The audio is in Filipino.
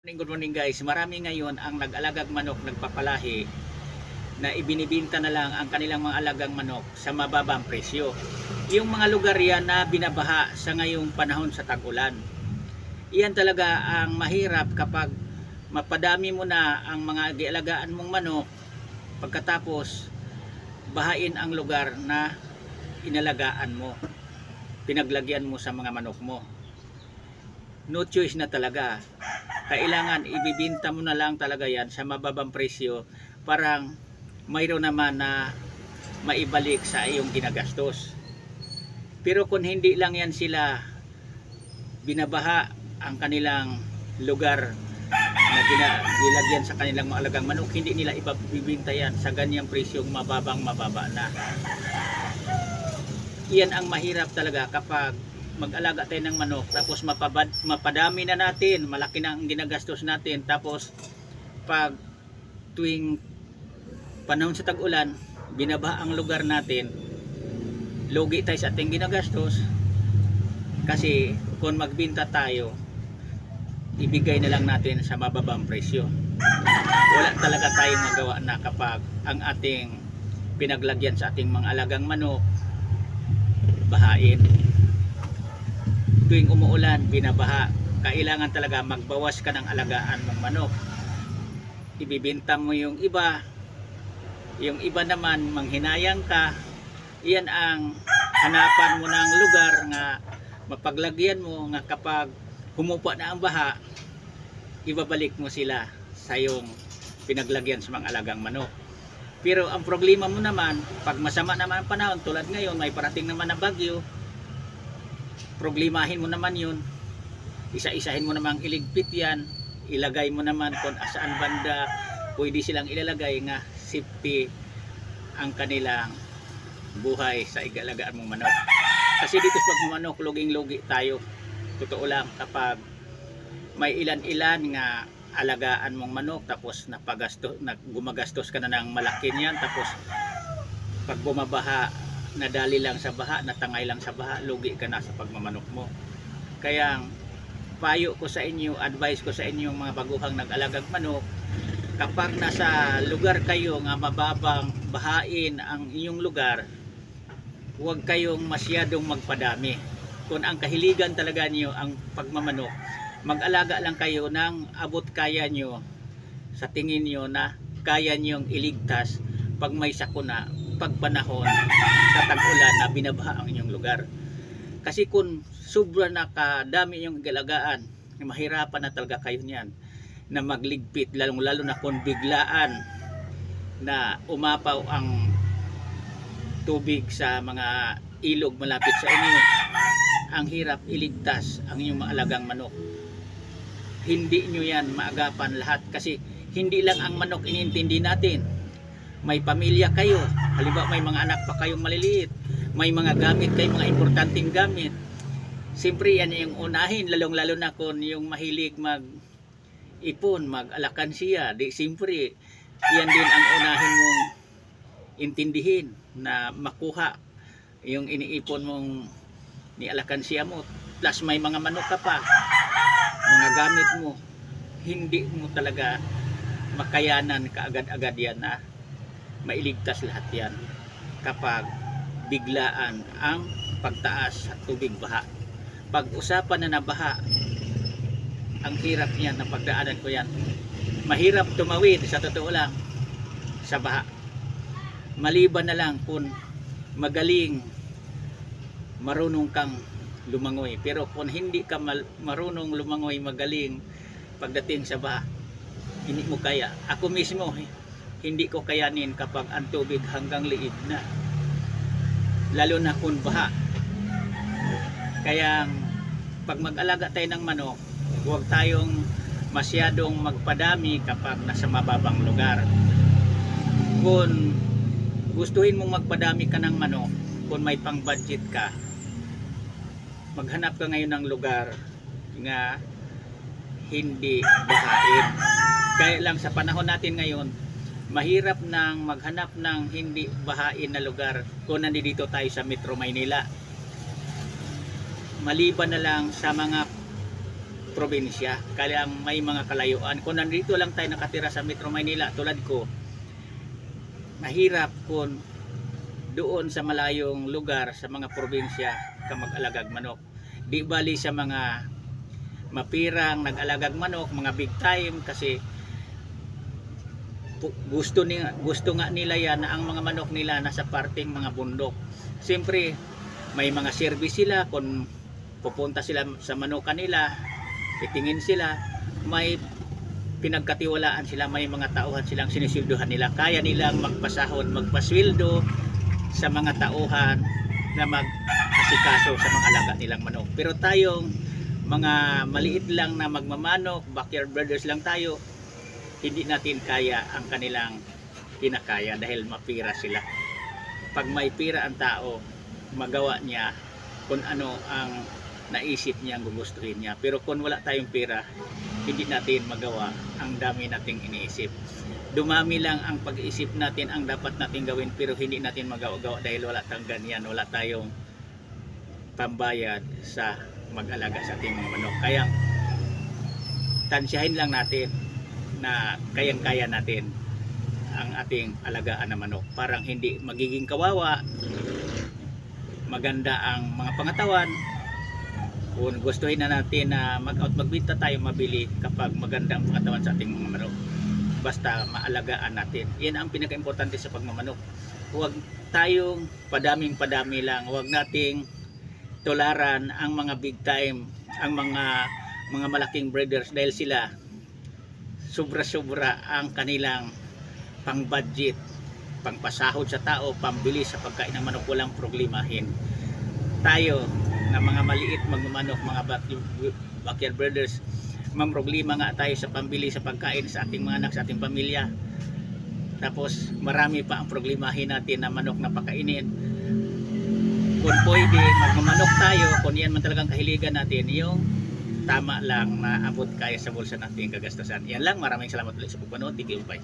Good morning guys. Marami ngayon ang nag-alagag manok nagpapalahi na ibinibinta na lang ang kanilang mga alagang manok sa mababang presyo. Yung mga lugar yan na binabaha sa ngayong panahon sa tag-ulan. Iyan talaga ang mahirap kapag mapadami mo na ang mga gialagaan mong manok pagkatapos bahain ang lugar na inalagaan mo. Pinaglagyan mo sa mga manok mo. No choice na talaga. Kailangan ibibinta mo na lang talaga yan sa mababang presyo, parang mayroon naman na maibalik sa iyong ginagastos. Pero kung hindi lang yan sila binabaha ang kanilang lugar na gilagyan sa kanilang mga alagang manok, hindi nila ibibinta yan sa ganyang presyong mababa na. Iyan ang mahirap talaga kapag mag-alaga tayo ng manok tapos mapadami na natin, malaki na ang ginagastos natin, tapos pag tuwing panahon sa tag-ulan binabaha ang lugar natin, lugi tayo sa ating ginagastos. Kasi kung magbinta tayo, ibigay na lang natin sa mababang presyo. Wala talaga tayong magawa na kapag ang ating pinaglagyan sa ating mga alagang manok bahain. Tuwing umuulan, binabaha, kailangan talaga magbawas ka ng alagaan mong manok. Ibibenta mo yung iba naman manghinayang ka. Iyan ang hanapan mo ng lugar nga mapaglagyan mo, nga kapag humupa na ang baha, ibabalik mo sila sa yung pinaglagyan sa mga alagang manok. Pero ang problema mo naman, pag masama naman ang panahon, tulad ngayon may parating naman na bagyo, problemahin mo naman yun, isa-isahin mo namang iligpit yan, ilagay mo naman kung asaan banda pwede silang ilalagay nga safety ang kanilang buhay sa igalagaan mong manok. Kasi dito sa pagmamanok, luging-lugi tayo. Totoo lang, kapag may ilan-ilan nga alagaan mong manok tapos gumagastos ka na ng malaki niyan, tapos pag bumabaha, nadali lang sa baha, natangay lang sa baha, lugi ka na sa pagmamanok mo. Kaya payo ko sa inyo, advice ko sa inyo mga baguhang nag-alagang manok, kapag nasa lugar kayo nga mababang bahain ang inyong lugar, huwag kayong masyadong magpadami. Kung ang kahiligan talaga niyo ang pagmamanok, mag-alaga lang kayo ng abot kaya nyo, sa tingin nyo na kaya nyong iligtas pag may sakuna, pag panahon sa tag-ulan na binabaha ang inyong lugar. Kasi kung sobra na kadami yung galagaan, mahirapan na talaga kayo niyan na magligpit, lalo na kung biglaan na umapaw ang tubig sa mga ilog malapit sa inyo. Ang hirap iligtas ang inyong mga alagang manok. Hindi nyo yan maagapan lahat, kasi hindi lang ang manok inintindi natin. May pamilya kayo, halimbawa may mga anak pa kayong maliliit, may mga gamit kayo, mga importanteng gamit. Siyempre yan yung unahin, lalong-lalo na kung yung mahilig mag-ipon, mag-alakansiya. Di siyempre yan din ang unahin mong intindihin, na makuha yung iniipon mong nialakansiya mo. Plus may mga manok ka pa, mga gamit mo, hindi mo talaga makayanan kaagad-agad yan na mailigtas lahat yan kapag biglaan ang pagtaas sa tubig baha. Pag usapan na nabaha, ang hirap yan na pagdaanan ko yan. Mahirap tumawid sa totoo lang sa baha, maliban na lang kung magaling, marunong kang lumangoy. Pero kung hindi ka marunong lumangoy, magaling, pagdating sa baha, hindi mo kaya. Ako mismo, hindi ko kayanin kapag ang tubig hanggang liig na, lalo na kung baha. Kaya pag mag-alaga tayo ng manok, huwag tayong masyadong magpadami kapag nasa mababang lugar. Kung gustuhin mong magpadami ka ng manok, kung may pang budget ka, maghanap ka ngayon ng lugar nga hindi bahain. Kaya lang sa panahon natin ngayon, mahirap nang maghanap ng hindi bahain na lugar kung nandito tayo sa Metro Maynila. Maliban na lang sa mga probinsya. Kaya may mga kalayuan. Kung nandito lang tayo nakatira sa Metro Manila tulad ko, mahirap kung doon sa malayong lugar sa mga probinsya ka mag-alagag manok. Di bali sa mga mapirang nag-alagag manok, mga big time, kasi gusto nga nila yan na ang mga manok nila nasa parting mga bundok. Siyempre may mga service sila, kung pupunta sila sa manukan nila, itingin sila, may pinagkatiwalaan sila, may mga tauhan silang sinisilduhan nila, kaya nilang magpasahod, magpasweldo sa mga tauhan na mag-asikaso sa mga alaga nilang manok. Pero tayong mga maliit lang na magmamanok, backyard breeders lang tayo, hindi natin kaya ang kanilang kinakaya dahil mapira sila. Pag may pira ang tao, magawa niya kung ano ang naisip niya, gugustuhin niya. Pero kung wala tayong pera, hindi natin magawa ang dami nating iniisip. Dumami lang ang pag-iisip natin ang dapat natin gawin, pero hindi natin magawa dahil wala tayong ganyan, wala tayong pambayad sa mag-alaga sa ating mga manok. Kaya tansyahin lang natin na kayang-kaya natin ang ating alagaan na manok. Parang hindi magiging kawawa, maganda ang mga pangatawan. Kung gustuhin na natin na mag-out magbenta tayo, mabili kapag maganda ang pangatawan sa ating mga manok. Basta maalagaan natin. Yan ang pinaka-importante sa pagmamanok. Huwag tayong padaming-padami lang. Huwag nating tolaran ang mga big time, ang mga malaking breeders, dahil sila sobra-sobra ang kanilang pang-budget, pangpasahod sa tao, pambili sa pagkain ng manok, walang problemahin. Tayo na mga maliit magmamanok, mga backyard breeders, problema nga tayo sa pambili sa pagkain sa ating mga anak, sa ating pamilya. Tapos marami pa ang problemahin natin na manok na pakainin. Kung pwede, magmamanok tayo, kung yan man talagang kahiligan natin, yung tama lang na abot kaya sa bulsa natin kagastusan. Yan lang, maraming salamat ulit sa pagpanood. Thank you, bye.